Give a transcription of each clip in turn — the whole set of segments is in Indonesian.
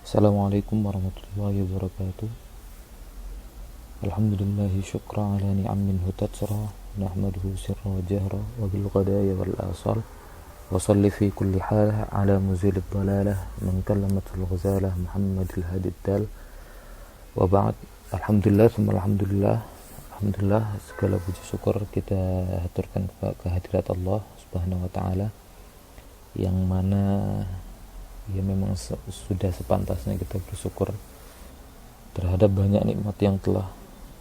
Assalamualaikum warahmatullahi wabarakatuh. Alhamdulillahi syukra ala ni'amin hutatsra nahmaduhu sirra wa jahra wa bil qadaya wal asal wa salli fi kulli hal ala muzilid dalalah man kallamatul ghazalah Muhammadil hadid dal wa ba'd. Alhamdulillah Alhamdulillah segala puji syukur kita haturkan kehadirat Allah Subhanahu wa taala, yang mana ya memang sudah sepantasnya kita bersyukur terhadap banyak nikmat yang telah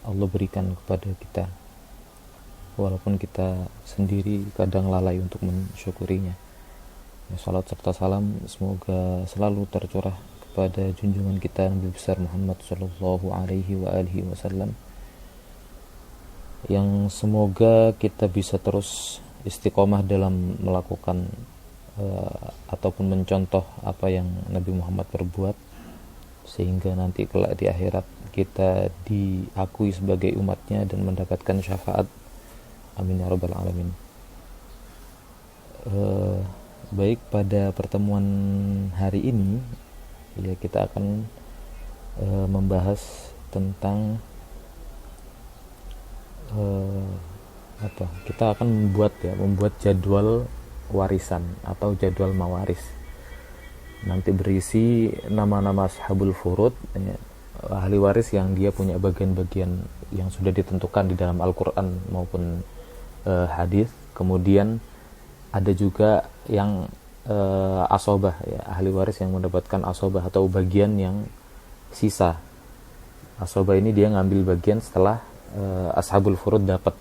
Allah berikan kepada kita, walaupun kita sendiri kadang lalai untuk mensyukurinya. Ya, salat serta salam semoga selalu tercurah kepada junjungan kita Nabi besar Muhammad sallallahu alaihi wa alihi wasallam, yang semoga kita bisa terus istiqomah dalam melakukan ataupun mencontoh apa yang Nabi Muhammad perbuat, sehingga nanti kelak di akhirat kita diakui sebagai umatnya dan mendapatkan syafaat. Amin ya rabbal alamin. Baik, pada pertemuan hari ini ya kita akan membahas tentang kita akan membuat jadwal warisan atau jadwal mawaris. Nanti berisi nama-nama ashabul furud, ahli waris yang dia punya bagian-bagian yang sudah ditentukan di dalam Al-Quran maupun hadis. Kemudian ada juga yang asobah, ya, ahli waris yang mendapatkan asobah atau bagian yang sisa. Asobah ini dia ngambil bagian setelah ashabul furud dapat.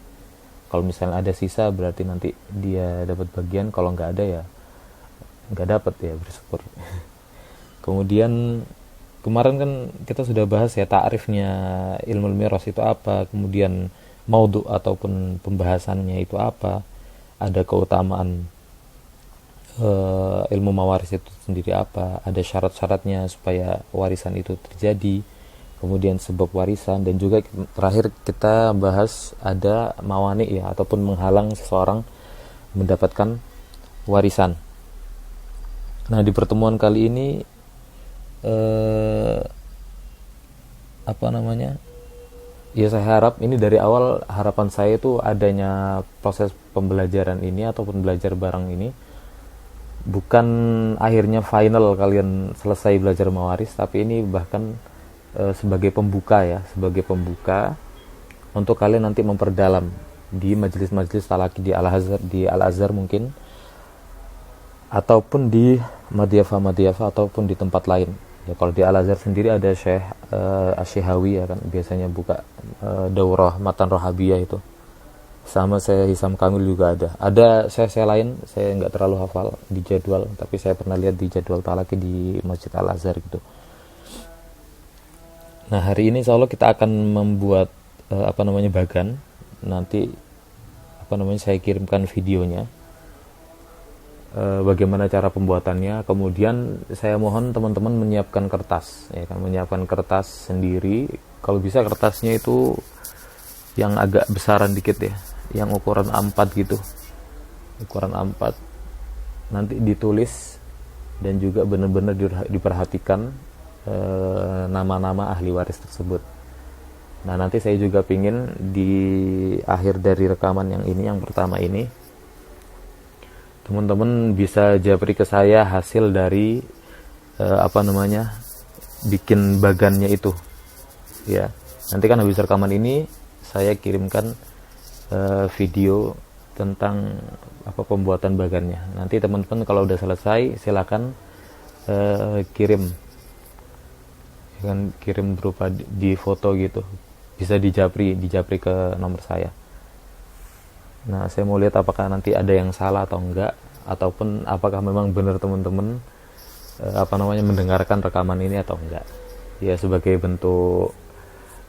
Kalau misalnya ada sisa berarti nanti dia dapat bagian, kalau nggak ada ya nggak dapat, ya bersyukur. Kemudian kemarin kan kita sudah bahas ya ta'rifnya ilmu miras itu apa, kemudian maudhu ataupun pembahasannya itu apa, ada keutamaan ilmu mawaris itu sendiri apa, ada syarat-syaratnya supaya warisan itu terjadi, kemudian sebab warisan, dan juga terakhir kita bahas ada mawani ya, ataupun menghalang seseorang mendapatkan warisan. Nah, di pertemuan kali ini ya saya harap ini dari awal, harapan saya itu adanya proses pembelajaran ini ataupun belajar bareng ini bukan akhirnya final kalian selesai belajar mawaris, tapi ini bahkan sebagai pembuka untuk kalian nanti memperdalam di majelis-majelis talaki di Al-Azhar mungkin, ataupun di Madyafa ataupun di tempat lain. Ya, kalau di Al-Azhar sendiri ada Syekh Asy-Syihawi ya kan, biasanya buka daurah matan rohabiyah itu. Sama saya Hisam Kamil juga ada saya lain, saya nggak terlalu hafal di jadwal, tapi saya pernah lihat di jadwal talaki di Masjid Al-Azhar gitu. Nah, hari ini insya Allah kita akan membuat bagan. Nanti saya kirimkan videonya, bagaimana cara pembuatannya. Kemudian saya mohon teman-teman menyiapkan kertas, ya kan, menyiapkan kertas sendiri. Kalau bisa kertasnya itu yang agak besaran dikit ya, yang ukuran A4 gitu, ukuran A4. Nanti ditulis dan juga benar-benar diperhatikan nama-nama ahli waris tersebut. Nah, nanti saya juga pingin di akhir dari rekaman yang pertama ini, teman-teman bisa japri ke saya hasil dari bikin bagannya itu ya. Nanti kan habis rekaman ini saya kirimkan video tentang pembuatan bagannya. Nanti teman-teman kalau udah selesai silakan kirim berupa di foto gitu, bisa dijapri ke nomor saya. Nah, saya mau lihat apakah nanti ada yang salah atau enggak, ataupun apakah memang benar teman-teman mendengarkan rekaman ini atau enggak. Ya sebagai bentuk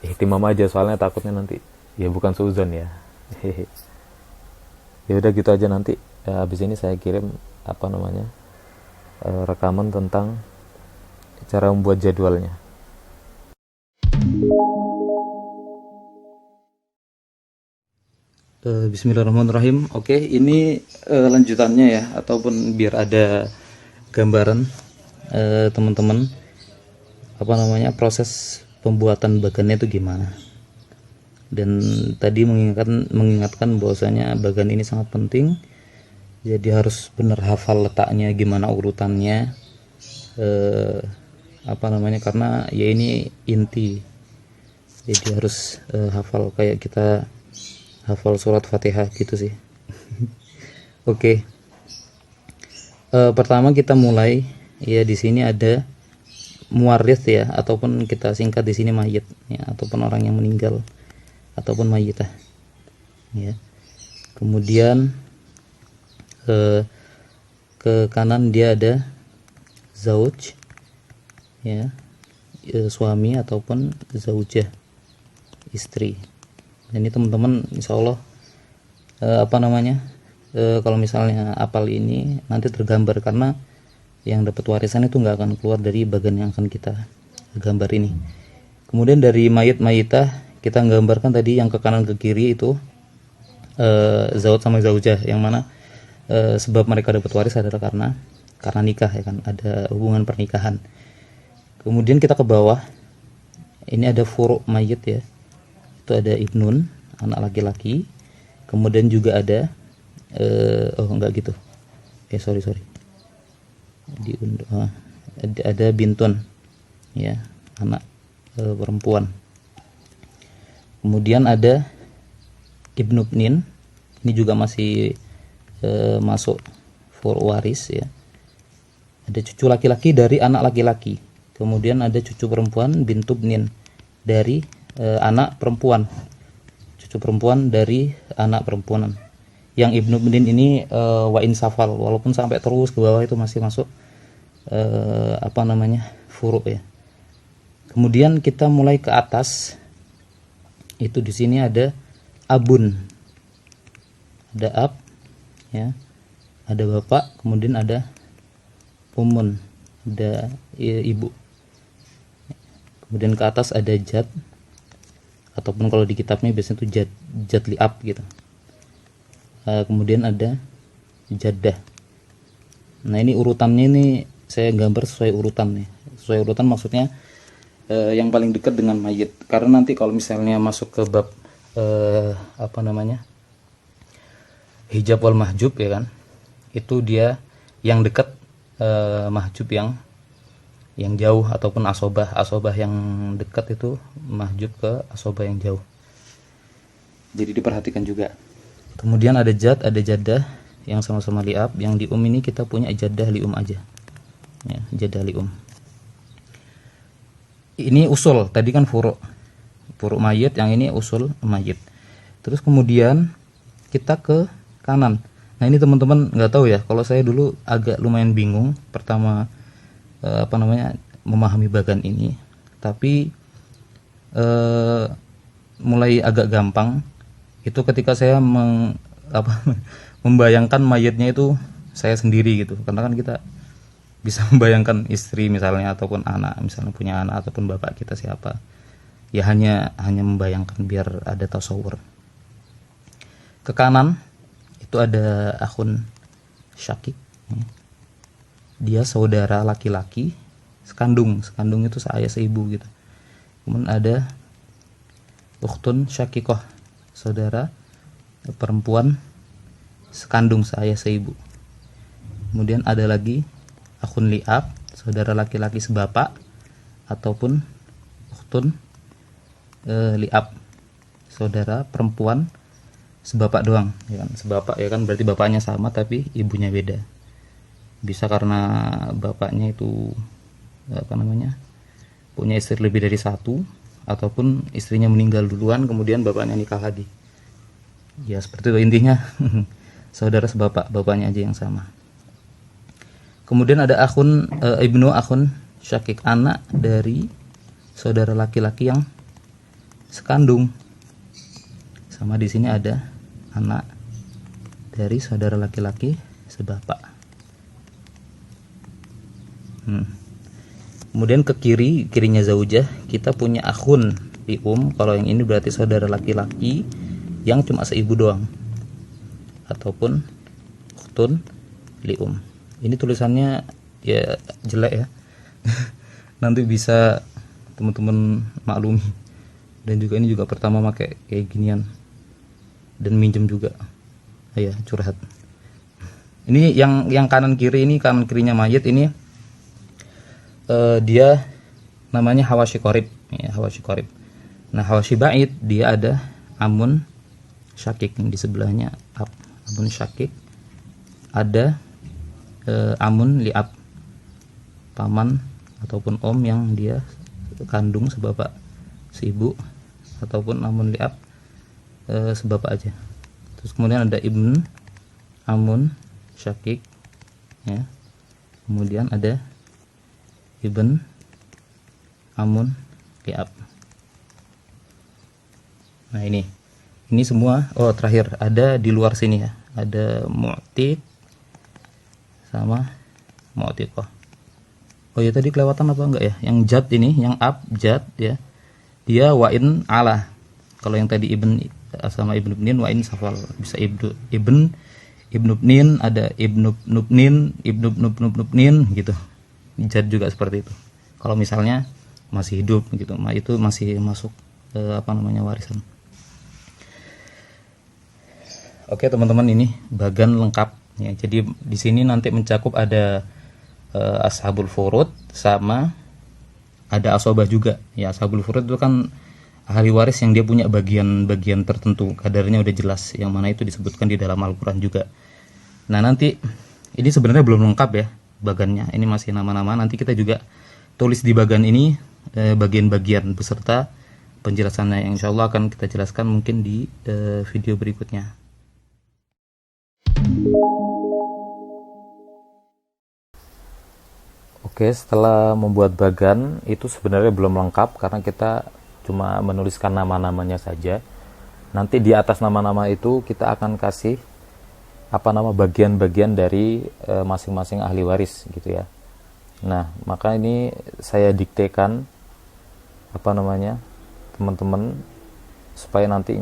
ihtimam aja, soalnya takutnya nanti ya bukan seuzon ya. Ya udah gitu aja, nanti habis ini saya kirim rekaman tentang cara membuat jadwalnya. Bismillahirrahmanirrahim. Oke, ini lanjutannya ya, ataupun biar ada gambaran teman-teman proses pembuatan bagannya itu gimana. Dan tadi mengingatkan bahwasanya bagan ini sangat penting, jadi harus benar hafal letaknya gimana urutannya, karena ya ini inti, jadi harus hafal kayak kita hafal surat Fatihah gitu sih. Oke. Pertama kita mulai ya, di sini ada muwarith ya, ataupun kita singkat di sini mayit ya, ataupun orang yang meninggal ataupun mayitah ya. Kemudian ke kanan dia ada zauj ya, suami ataupun zaujah, istri. Dan ini teman-teman insya Allah kalau misalnya apal ini nanti tergambar, karena yang dapat warisan itu nggak akan keluar dari bagian yang akan kita gambar ini. Kemudian dari mayitah kita gambarkan tadi yang ke kanan ke kiri itu zauj sama zaujah, yang mana sebab mereka dapat waris adalah karena nikah ya kan, ada hubungan pernikahan. Kemudian kita ke bawah, ini ada furu' mayit ya, itu ada ibnun, anak laki-laki. Kemudian juga ada ada bintun ya, anak perempuan. Kemudian ada ibnu ibnin, ini juga masih masuk furu' waris ya. Ada cucu laki-laki dari anak laki-laki. Kemudian ada cucu perempuan bintu ibnin, dari anak perempuan, cucu perempuan dari anak perempuan. Yang ibnu ibnin ini wa insafal, walaupun sampai terus ke bawah itu masih masuk furu' ya. Kemudian kita mulai ke atas, itu di sini ada abun, ada ab ya, ada bapak, kemudian ada umun, ada ibu. Kemudian ke atas ada jad, ataupun kalau di kitabnya biasanya itu jad li'ab gitu. Kemudian ada jaddah. Nah ini urutannya, ini saya gambar sesuai urutan nih. Sesuai urutan maksudnya yang paling dekat dengan mayit, karena nanti kalau misalnya masuk ke bab hijab wal mahjub ya kan, itu dia yang dekat mahjub yang jauh, ataupun asobah yang dekat itu mahjub ke asobah yang jauh, jadi diperhatikan juga. Kemudian ada jad, ada jaddah yang sama-sama li'ab. Yang li ini kita punya jaddah li aja ya, jaddah li. Ini usul, tadi kan furu' mayit, yang ini usul mayit. Terus kemudian kita ke kanan. Nah ini teman-teman nggak tahu ya, kalau saya dulu agak lumayan bingung pertama memahami bagan ini, tapi mulai agak gampang itu ketika saya membayangkan mayitnya itu saya sendiri gitu, karena kan kita bisa membayangkan istri misalnya, ataupun anak, misalnya punya anak, ataupun bapak kita siapa ya, hanya membayangkan biar ada tasawur. Ke kanan itu ada akhun syakik, dia saudara laki-laki sekandung itu seayah seibu gitu. Kemudian ada ukhtun syakikoh, saudara perempuan sekandung seayah seibu. Kemudian ada lagi akhun li'ab, saudara laki-laki sebapak, ataupun ukhtun li'ab, saudara perempuan sebapak doang ya kan. Sebapak ya kan, berarti bapaknya sama tapi ibunya beda. Bisa karena bapaknya itu punya istri lebih dari satu, ataupun istrinya meninggal duluan kemudian bapaknya nikah lagi ya, seperti itu intinya. Saudara sebapak, bapaknya aja yang sama. Kemudian ada ibnu akhun syakik, anak dari saudara laki-laki yang sekandung. Sama di sini ada anak dari saudara laki-laki sebapak. Kemudian ke kirinya zaujah kita punya akhun lium. Kalau yang ini berarti saudara laki-laki yang cuma seibu doang, ataupun ukhtun lium. Ini tulisannya ya jelek ya. Nanti bisa teman-teman maklumi. Dan juga ini juga pertama pakai kayak ginian dan minjem juga. Ya curhat. Ini yang kanan kiri ini, kanan kirinya mayit ini dia namanya hawashi qorib ya, hawashi qorib. Nah, hawashi ba'id dia ada amun syakik, di sebelahnya amun syakik, ada amun li'ab, paman ataupun om yang dia kandung sebapak seibu, ataupun amun li'ab sebapak aja. Terus kemudian ada ibn amun syakik ya. Kemudian ada ibn amun li'ab. Nah, ini semua. Oh, terakhir ada di luar sini ya, ada mu'tiq sama mu'tiqah. Oh ya, tadi kelewatan apa enggak ya? Yang jad ini, yang jad ya, dia wa'in ala. Kalau yang tadi ibn sama ibnu ibnin wa'in safal, bisa ibnu ibnin, ada ibnu nubnin, ibnu nubnin gitu. Jad juga seperti itu. Kalau misalnya masih hidup gitu, itu masih masuk warisan. Oke teman-teman, ini bagan lengkap ya. Jadi di sini nanti mencakup ada ashabul furud sama ada asobah juga ya. Ashabul furud itu kan ahli waris yang dia punya bagian-bagian tertentu, kadarnya udah jelas, yang mana itu disebutkan di dalam Al-Quran juga. Nah, nanti ini sebenarnya belum lengkap ya bagannya, ini masih nama-nama. Nanti kita juga tulis di bagan ini bagian-bagian beserta penjelasannya, yang insya Allah akan kita jelaskan mungkin di video berikutnya. Oke, setelah membuat bagan itu sebenarnya belum lengkap karena kita cuma menuliskan nama-namanya saja. Nanti di atas nama-nama itu kita akan kasih bagian-bagian dari masing-masing ahli waris gitu ya. Nah, maka ini saya diktekan teman-teman supaya nanti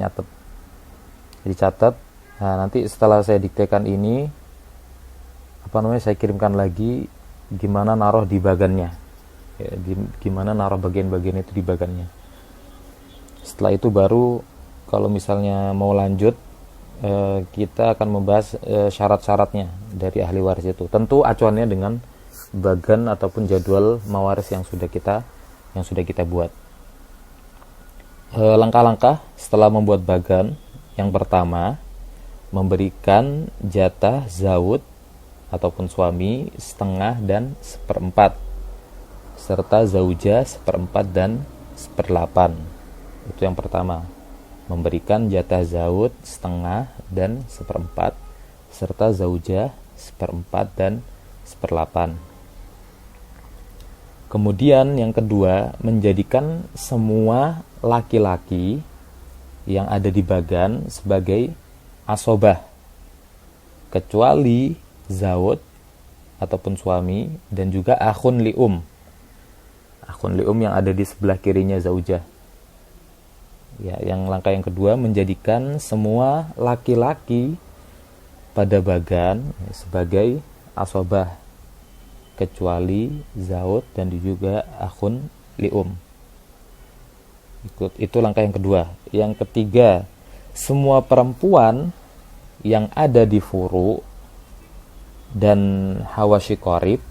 dicatat. Nah, nanti setelah saya diktekan ini saya kirimkan lagi gimana naruh di bagannya ya, gimana naruh bagian-bagian itu di bagannya. Setelah itu baru kalau misalnya mau lanjut kita akan membahas syarat-syaratnya dari ahli waris itu. Tentu acuannya dengan bagan ataupun jadwal mawaris yang sudah kita buat. Langkah-langkah setelah membuat bagan, yang pertama memberikan jatah zawud ataupun suami setengah dan seperempat, serta zauja seperempat dan seperdelapan. Itu yang pertama, memberikan jatah zaud setengah dan seperempat, serta zauja seperempat dan seperdelapan. Kemudian yang kedua, menjadikan semua laki-laki yang ada di bagan sebagai asobah, kecuali zawud ataupun suami dan juga akhun lium. Akhun lium yang ada di sebelah kirinya zaujah. Ya, yang langkah yang kedua, menjadikan semua laki-laki pada bagan sebagai asobah, kecuali zawud dan juga akhun lium. Itu langkah yang kedua. Yang ketiga, semua perempuan yang ada di furu dan hawashi qorib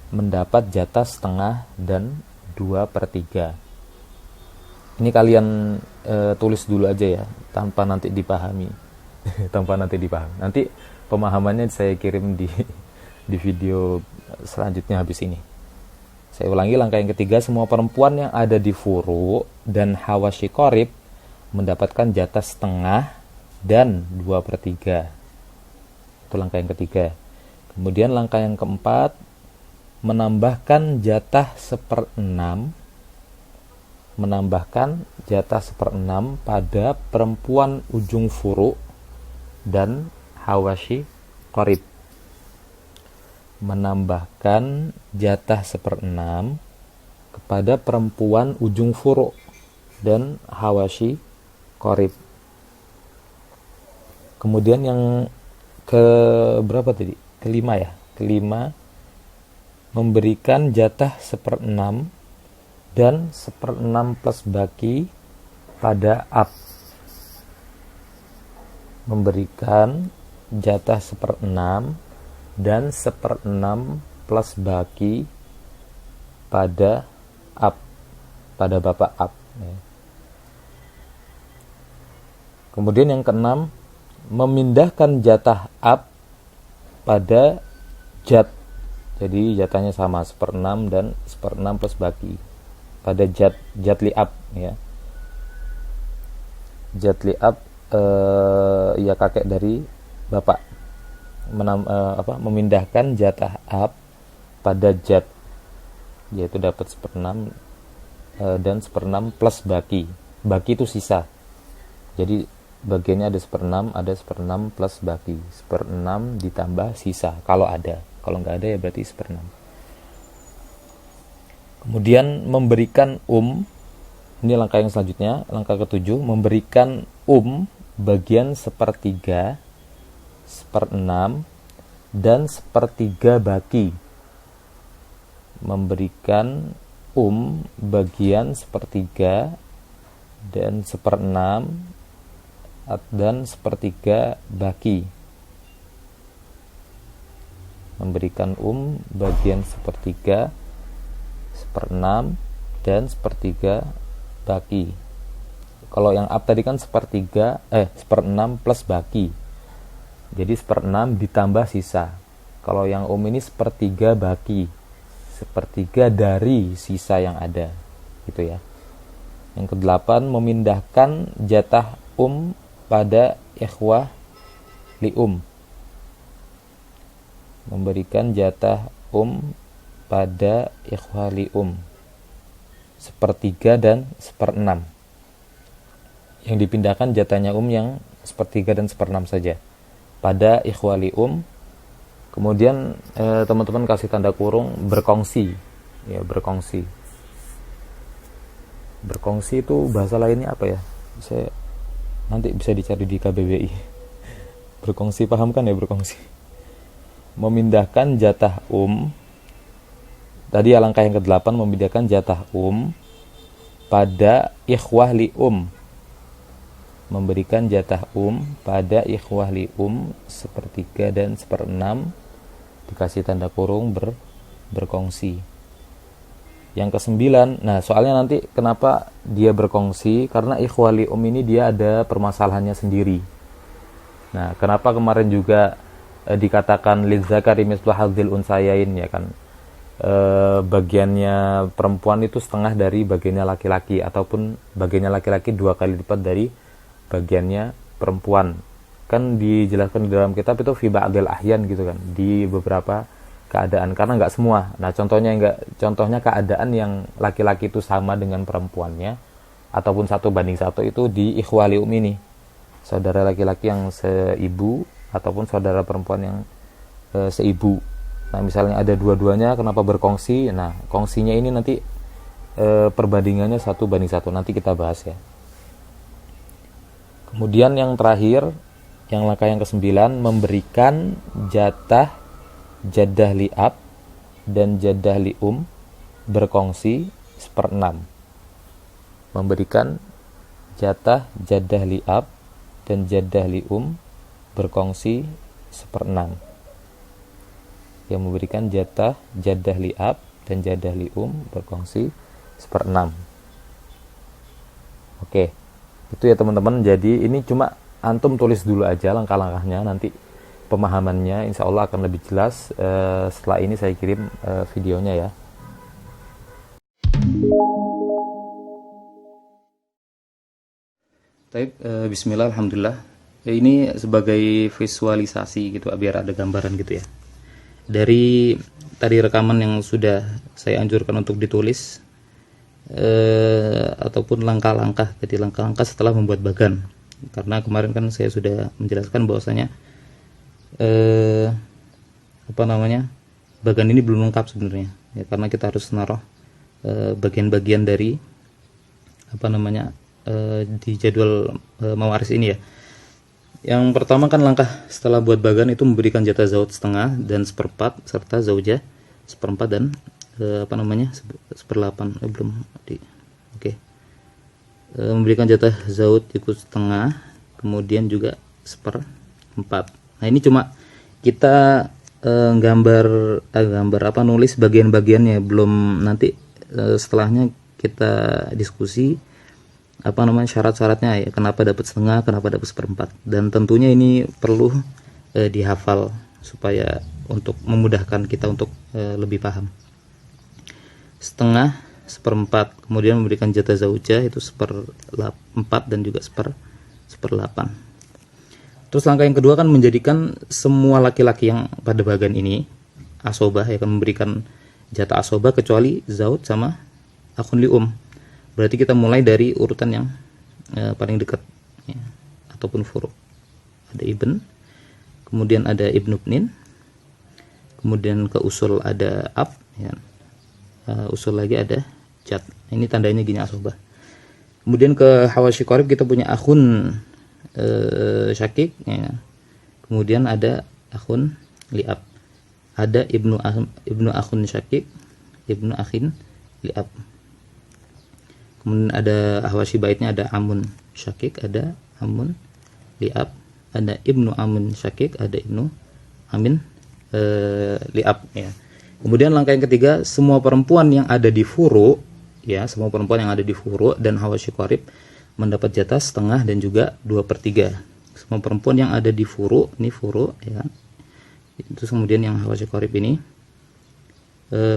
mendapat jatah setengah dan 2/3. Ini kalian tulis dulu aja ya, tanpa nanti dipahami. Nanti pemahamannya saya kirim di video selanjutnya habis ini. Saya ulangi, langkah yang ketiga, semua perempuan yang ada di furu dan hawashi qorib mendapatkan jatah setengah dan 2/3. Itu langkah yang ketiga. Kemudian langkah yang keempat, menambahkan jatah 1/6 pada perempuan ujung furu dan hawashi qorib. Menambahkan jatah 1/6 kepada perempuan ujung furu dan hawashi qorib. Kemudian yang ke berapa tadi? Kelima ya. Kelima, memberikan jatah 1/6 dan 1/6 plus baki pada ab. Memberikan jatah 1/6 dan 1/6 plus baki pada ab, pada bapak ab. Kemudian yang keenam, memindahkan jatah ab pada jat. Jadi jatahnya sama 1/6 dan 1/6 plus baki pada jat liab ya. Jat liab ya kakek dari bapak. Memindahkan jatah ab pada jat, yaitu dapat 1/6 dan 1/6 plus baki. Baki itu sisa. Jadi bagiannya ada 1/6, ada 1/6 plus baki. 1/6 ditambah sisa kalau ada. Kalau nggak ada ya berarti 1/6. Kemudian memberikan ini langkah yang selanjutnya, langkah ketujuh, memberikan bagian 1/3, 1/6 dan 1/3 baki. Memberikan bagian 1/3 dan 1/6 dan 1/3 baki. Memberikan bagian 1/3, 1/6 dan 1/3 baki. Kalau yang ab tadi kan 1/6 plus baki. Jadi 1/6 ditambah sisa. Kalau yang ini 1/3 baki. 1/3 dari sisa yang ada. Gitu ya. Yang kedelapan, memindahkan jatah pada ikhwah li memberikan jatah pada ikhwah li 1/3 dan 1/6. Yang dipindahkan jatahnya yang 1/3 dan 1/6 saja pada ikhwah li Kemudian teman-teman kasih tanda kurung berkongsi ya. Berkongsi itu bahasa lainnya apa ya? Saya nanti bisa dicari di KBBI. Berkongsi, paham kan ya berkongsi? Memindahkan jatah tadi langkah yang ke-8, memindahkan jatah pada ikhwah li memberikan jatah pada ikhwah li 1/3 dan 1/6 dikasih tanda kurung berkongsi. Yang ke-9, nah soalnya nanti kenapa dia berkongsi, karena ikhwah li ini dia ada permasalahannya sendiri. Nah, kenapa kemarin juga dikatakan lidzakari mislu hadzil unsayain ya kan, bagiannya perempuan itu setengah dari bagiannya laki-laki, ataupun bagiannya laki-laki 2 kali lipat dari bagiannya perempuan. Kan dijelaskan di dalam kitab itu fi ba'dil ahyan gitu kan, di beberapa keadaan, karena nggak semua. Nah, contohnya keadaan yang laki-laki itu sama dengan perempuannya ataupun 1/1 itu di ikhwah li ini. Saudara laki-laki yang seibu ataupun saudara perempuan yang seibu. Nah, misalnya ada dua-duanya, kenapa berkongsi? Nah, kongsinya ini nanti perbandingannya 1/1, nanti kita bahas ya. Kemudian yang terakhir, yang langkah yang ke-9, memberikan jatah jadah li ab dan jadah li berkongsi 1/6. Memberikan jatah jadah li ab dan jadah li berkongsi 1/6. Yang memberikan jatah jadah li ab dan jadah li berkongsi 1/6. Oke, itu ya teman-teman. Jadi ini cuma antum tulis dulu aja langkah-langkahnya, nanti pemahamannya insya Allah akan lebih jelas setelah ini saya kirim videonya ya. Baik, bismillah, alhamdulillah. Ini sebagai visualisasi gitu biar ada gambaran gitu ya. dari tadi rekaman yang sudah saya anjurkan untuk ditulis, ataupun langkah-langkah setelah membuat bagan. Karena kemarin kan saya sudah menjelaskan bahwasanya bagan ini belum lengkap sebenarnya ya, karena kita harus naruh bagian-bagian dari di jadwal mawaris ini ya. Yang pertama kan langkah setelah buat bagan itu memberikan jatah zaud setengah dan seperempat serta zaujah seperempat dan seperlapan. Memberikan jatah zaud ikut setengah, kemudian juga seperempat. Nah ini cuma kita nulis bagian-bagiannya, belum nanti setelahnya kita diskusi syarat-syaratnya ya, kenapa dapat setengah, kenapa dapat seperempat, dan tentunya ini perlu dihafal supaya untuk memudahkan kita untuk lebih paham. Setengah, seperempat, kemudian memberikan jatah zaujah itu seperempat dan juga seperlapan. Terus langkah yang kedua kan menjadikan semua laki-laki yang pada bagan ini asobah ya, akan memberikan jatah asobah kecuali zaud sama akhun lium. Berarti kita mulai dari urutan yang paling dekat ya, ataupun furu. Ada ibn, kemudian ada ibnubnin, kemudian ke usul ada ab ya. Usul lagi ada jad. Ini tandanya gini asobah. Kemudian ke hawashi qarib kita punya akhun syakik ya. Kemudian ada akhun liab. Ada ibnu akhun syakik, ibnu akhin liab. Kemudian ada ahwashi baitnya, ada amun syakik, ada amun liab, ada ibnu amun syakik, ada ibnu amin liab ya. Kemudian langkah yang ketiga, semua perempuan yang ada di furu ya, semua perempuan yang ada di furu dan hawashi qarib mendapat jatah setengah dan juga 2/3. Semua perempuan yang ada di furu, ini furu ya. Itu kemudian yang hawashi qarib ini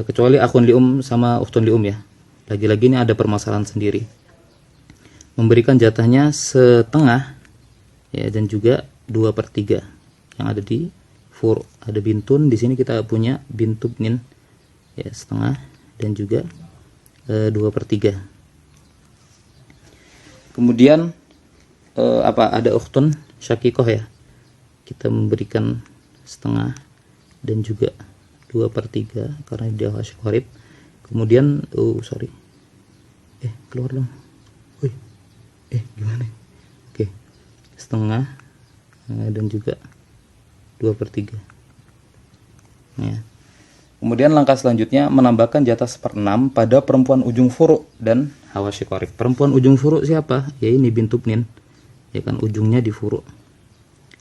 kecuali akhun lium sama ukhtun lium ya. Lagi-lagi ini ada permasalahan sendiri. Memberikan jatahnya setengah ya, dan juga 2/3 yang ada di fur. Ada bintun, di sini kita punya bintubnin ya, setengah dan juga 2/3. Kemudian ada ukhtun syakikoh ya. Kita memberikan setengah dan juga 2/3 karena dia hawashi qarib. Kemudian keluar dong. Gimana? Oke. Setengah dan juga 2/3 ya. Kemudian langkah selanjutnya menambahkan jatah 1/6 pada perempuan ujung furu dan hawashi qarib. Perempuan ujung furu siapa? Ya ini bintubnin. Ya kan, ujungnya di furu.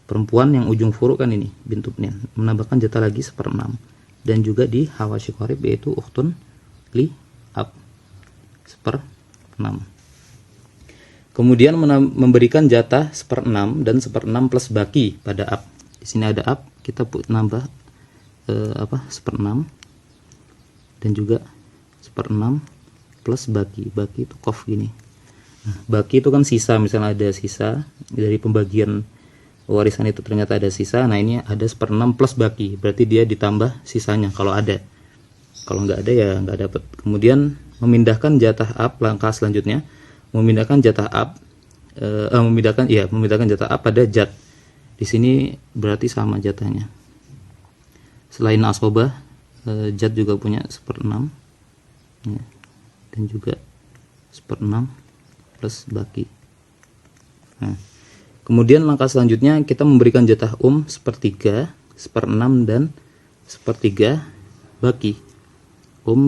Perempuan yang ujung furu kan ini bintubnin. Menambahkan jatah lagi 1/6 dan juga di hawashi qarib yaitu ukhtun liab 1/6. Kemudian memberikan jatah 1/6 dan 1/6 plus baki pada ab. Di sini ada ab, kita nambah 1/6 dan juga 1/6 plus baki. Baki itu kof gini. Nah, baki itu kan sisa, misalnya ada sisa dari pembagian warisan itu ternyata ada sisa. Nah ini ada 1/6 plus baki, berarti dia ditambah sisanya kalau ada. Kalau nggak ada ya nggak dapat. Kemudian memindahkan jatah ab, langkah selanjutnya memindahkan jatah ab, memindahkan jatah ab pada jat. Di sini berarti sama jatahnya. Selain asobah, jat juga punya 1/6 ya, dan juga 1/6 plus baki. Nah, kemudian langkah selanjutnya kita memberikan jatah 1/3, 1/6 dan 1/3 baki.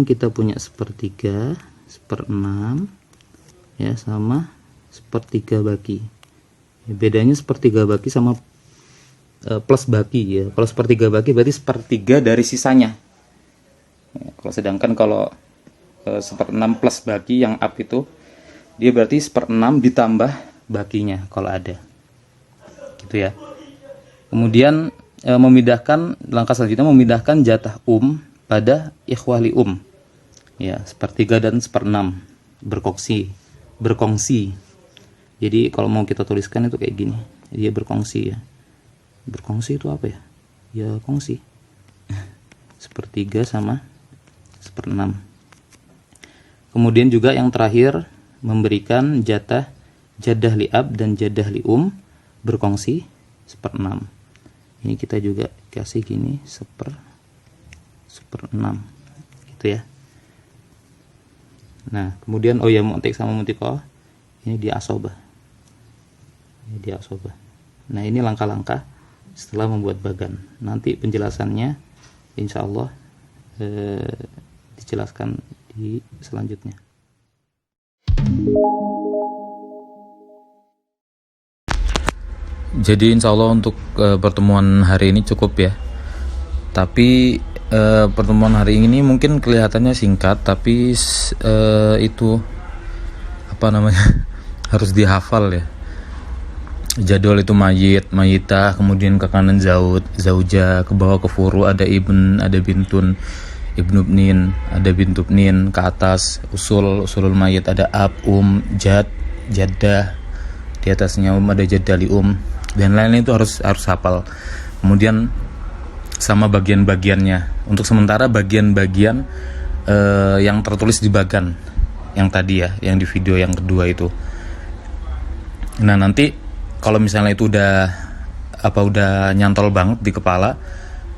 Kita punya 1/3, 1/6 ya, sama 1/3 baki. Bedanya 1/3 baki sama plus baki ya. Kalau 1/3 baki berarti 1/3 dari sisanya ya, sedangkan kalau 1/6 plus baki yang up itu dia berarti 1/6 ditambah bakinya kalau ada gitu ya. Kemudian memindahkan, langkah selanjutnya memindahkan jatah pada ikhwali ya, 1/3 dan 1/6 berkongsi. Jadi kalau mau kita tuliskan itu kayak gini, dia berkongsi ya. Berkongsi itu apa ya? Ya kongsi. 1/3 sama 1/6. Kemudian juga yang terakhir memberikan jatah jadah liab dan jadah lium berkongsi 1/6. Ini kita juga kasih gini 1/6 gitu ya. Nah, kemudian mu'tik sama mu'tikoh ini di asobah. Nah, ini langkah-langkah setelah membuat bagan. Nanti penjelasannya insya Allah dijelaskan di selanjutnya. Jadi insya Allah untuk pertemuan hari ini cukup ya. Tapi pertemuan hari ini mungkin kelihatannya singkat, tapi itu apa namanya harus dihafal ya. Jadwal itu mayitah, kemudian ke kanan zauja, ke bawah ke furu ada ibn, ada bintun, ibnubnin, ada bintubnin, ke atas usulul mayit ada ab, jad, jaddah, di atasnya ada jaddah lium dan lain-lain itu harus hafal. Kemudian sama bagian-bagiannya. Untuk sementara bagian-bagian yang tertulis di bagan yang tadi ya, yang di video yang kedua itu. Nah, nanti kalau misalnya itu udah nyantol banget di kepala,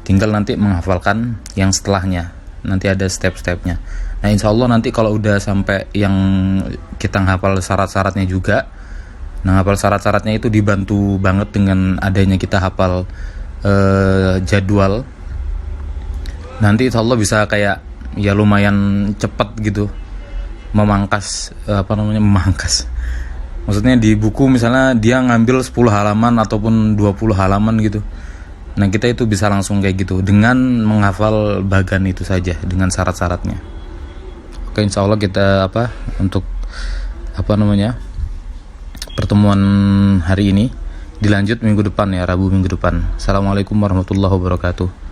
tinggal nanti menghafalkan yang setelahnya. Nanti ada step-stepnya. Nah, insya Allah nanti kalau udah sampai yang kita menghafal syarat-syaratnya juga, nah hafal syarat-syaratnya itu dibantu banget dengan adanya kita hafal jadwal. Nanti insya Allah bisa kayak ya lumayan cepat gitu memangkas. Maksudnya di buku misalnya dia ngambil 10 halaman ataupun 20 halaman gitu. Nah, kita itu bisa langsung kayak gitu dengan menghafal bagan itu saja dengan syarat-syaratnya. Oke, insya Allah kita untuk pertemuan hari ini dilanjut minggu depan ya, Rabu minggu depan. Assalamualaikum warahmatullahi wabarakatuh.